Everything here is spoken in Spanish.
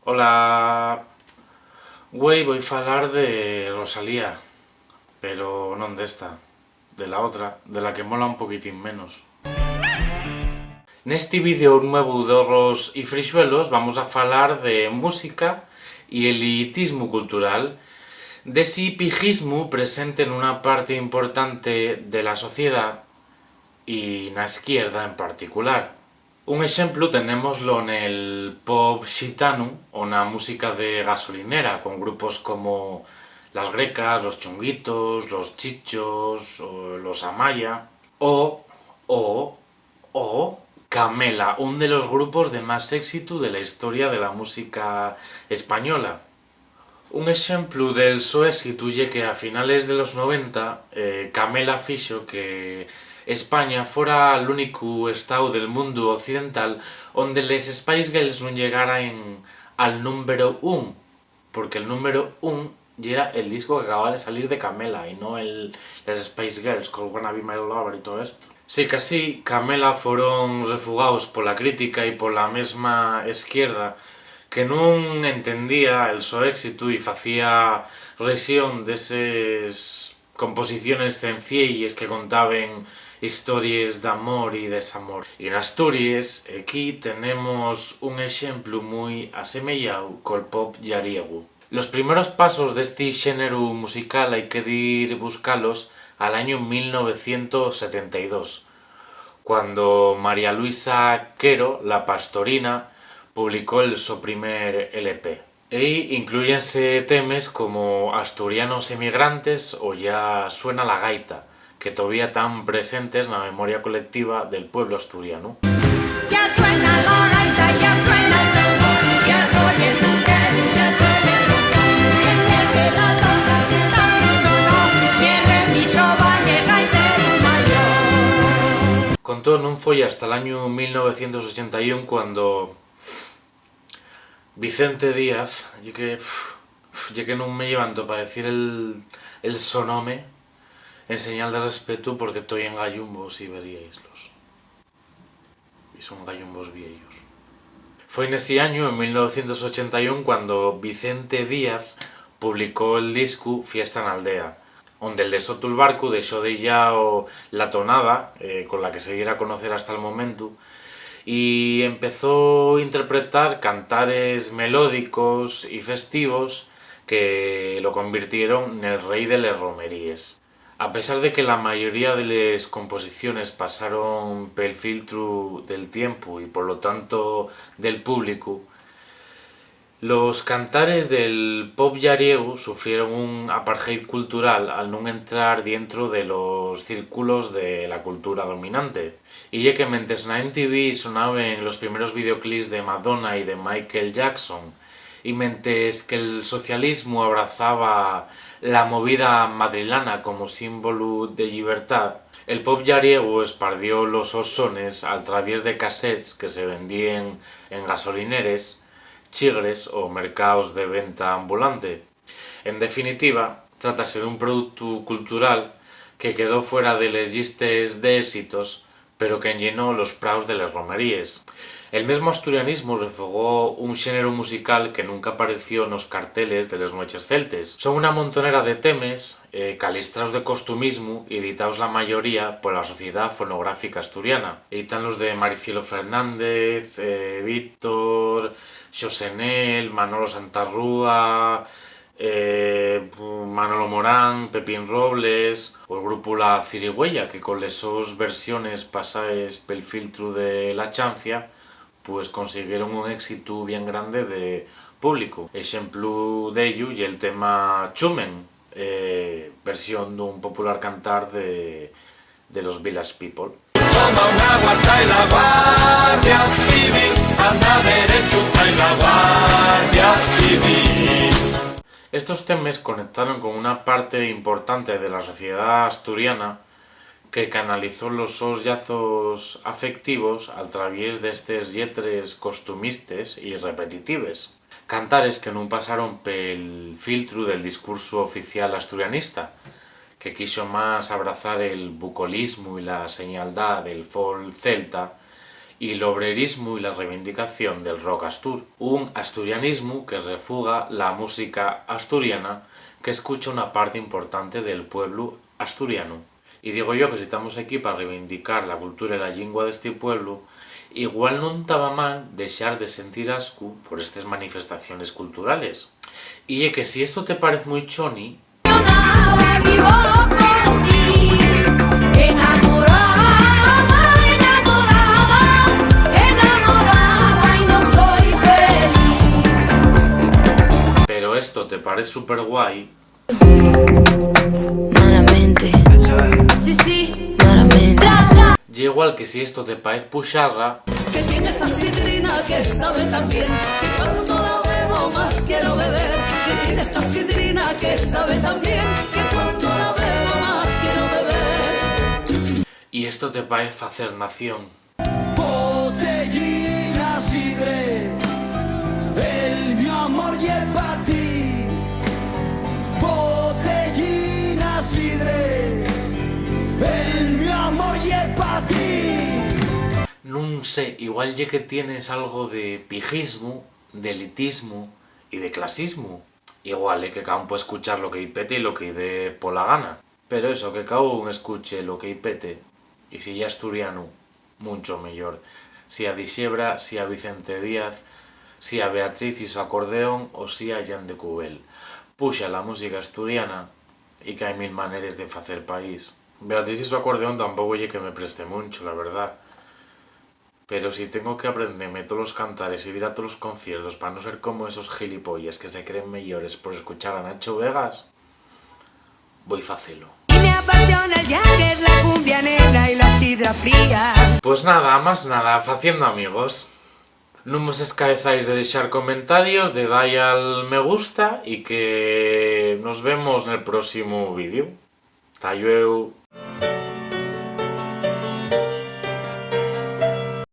Ola, güey, voy falar de Rosalía, pero non desta, de la otra, de la que mola un poquitín menos. Neste vídeo nuevo de Horros y Frixuelos vamos a falar de música y elitismo cultural, de ese pijismo presente en una parte importante de la sociedad y na izquierda en particular. Un exemplo tenémoslo nel pop xitano ou na música de gasolinera, con grupos como Las Grecas, Los Chunguitos, Los Chichos, o Los Amaya, o Camela, un de los grupos de más éxito de la historia de la música española. Un exemplo del so éxito lle que a finales de los 90 Camela fixo que España fora l'único estado del mundo occidental onde les Spice Girls non llegaran al número 1, porque el número 1 era el disco que acababa de salir de Camela y no les Spice Girls con Wanna Be My Lover y todo esto. Sí que así, Camela foron refugados pola crítica e pola mesma izquierda que non entendía el so éxito e facía risión deses composiciones sencillas que contaban historias de amor y desamor. Y en Asturias, aquí tenemos un exemplo moi asemellado col pop llariego. Los primeros pasos de este género musical hay que ir buscarlos al año 1972, cuando María Luisa Quero, la pastorina, publicó el su primer LP. E incluyense temas como Asturianos Emigrantes o Ya Suena la Gaita, que todavía están presentes en la memoria colectiva del pueblo asturiano. Ya suena la gaita, ya suena el tambor, ya se oye su ya se oye el rumor. Viene que la tonta ciudad no sonó, cierre mi valle gaitero mayor. Con todo, non foi hasta el año 1981 cuando Vicente Díaz, yo que non me levanto para decir el sonome en señal de respeto porque estoy en gallumbos y veríaislos. Y son gallumbos viejos. Fue en ese año, en 1981, cuando Vicente Díaz publicó el disco Fiesta en Aldea, onde el de Soto el Barco dexó de ya la tonada, con la que se diera a conocer hasta el momento, y empezó a interpretar cantares melódicos y festivos que lo convirtieron en el rey de les romeríes. A pesar de que la mayoría de las composiciones pasaron pel filtro del tiempo y por lo tanto del público, los cantares del pop llariego sufrieron un apartheid cultural al no entrar dentro de los círculos de la cultura dominante. Y ya que mientras na MTV sonaban los primeros videoclips de Madonna y de Michael Jackson, y mientras que el socialismo abrazaba la movida madrilana como símbolo de libertad, el pop llariego esparció los sones a través de cassettes que se vendían en gasolineres, chigres o mercados de venta ambulante. En definitiva, trátase de un producto cultural que quedó fuera de les llistes de éxitos, pero que llenó los praus de les romeríes. El mesmo asturianismo refogó un xénero musical que nunca apareció nos carteles de les noches celtes. Son una montonera de temes calistraos de costumismo y editaos la mayoría por la Sociedad Fonográfica Asturiana. Editan los de Maricielo Fernández, Víctor, Xosenel, Manolo Santarrúa, Manolo Morán, Pepín Robles o el grupo La Cirigüeya, que con les sos versiones pasaes pel filtro de la chancia pues consiguieron un éxito bien grande de público. Exemplo d'ello y el tema Chumen, versión dun popular cantar de los Village People. Toma una guarda y la Guardia Civil anda derecho y la Guardia Civil. Estos temas conectaron con una parte importante de la sociedad asturiana que canalizó los sos llazos afectivos a través de estes lletres costumistes y repetitives. Cantares que non pasaron pel filtro del discurso oficial asturianista, que quiso más abrazar el bucolismo y la señaldad del folk celta y el obrerismo y la reivindicación del rock astur, un asturianismo que refuga la música asturiana que escucha una parte importante del pueblo asturiano. Y digo yo que si estamos aquí para reivindicar la cultura y la lengua de este pueblo, igual non estaba mal deixar de sentir asco por estas manifestaciones culturales. Y es que si esto te parece muy choni, Nada vivo por ti, enamorada, enamorada, enamorada y no soy feliz. pero esto te parece súper guay, Malamente, Sí, sí, malamente. y igual que si esto te parece puxarra, que tiene esta sidrina que sabe tan bien, que cuando la bebo más quiero beber, que tiene esta sidrina que sabe tan bien, que cuando la bebo más quiero beber. y esto te parece facer nación. Botellina sidre, el mi amor y el pa' ti. Botellina sidre, el mi amor y el pa' ti. Non sé, igual ye que tienes algo de pijismo, de elitismo y de clasismo. Igual, que cada un puede escuchar lo que y pete y lo que dé por la gana. Pero eso, que cada un escuche lo que y pete. Y si ya asturiano, mucho mejor. Si a Dixebra, si a Vicente Díaz, si a Beatriz y su acordeón o si a Jan de Cubel. Puxa la música asturiana y que hay mil maneras de facer país. Beatriz y su acordeón tampoco ye que me preste mucho, la verdad. Pero si tengo que aprenderme todos los cantares y ir a todos los conciertos para no ser como esos gilipollas que se creen mejores por escuchar a Nacho Vegas, voy facelo. Y me apasiona el Jagger, la cumbia negra y la sidra fría. Pues nada, más nada, faciendo amigos. No os escaezáis de dejar comentarios, de dar al me gusta y que nos vemos en el próximo vídeo. Hasta luego.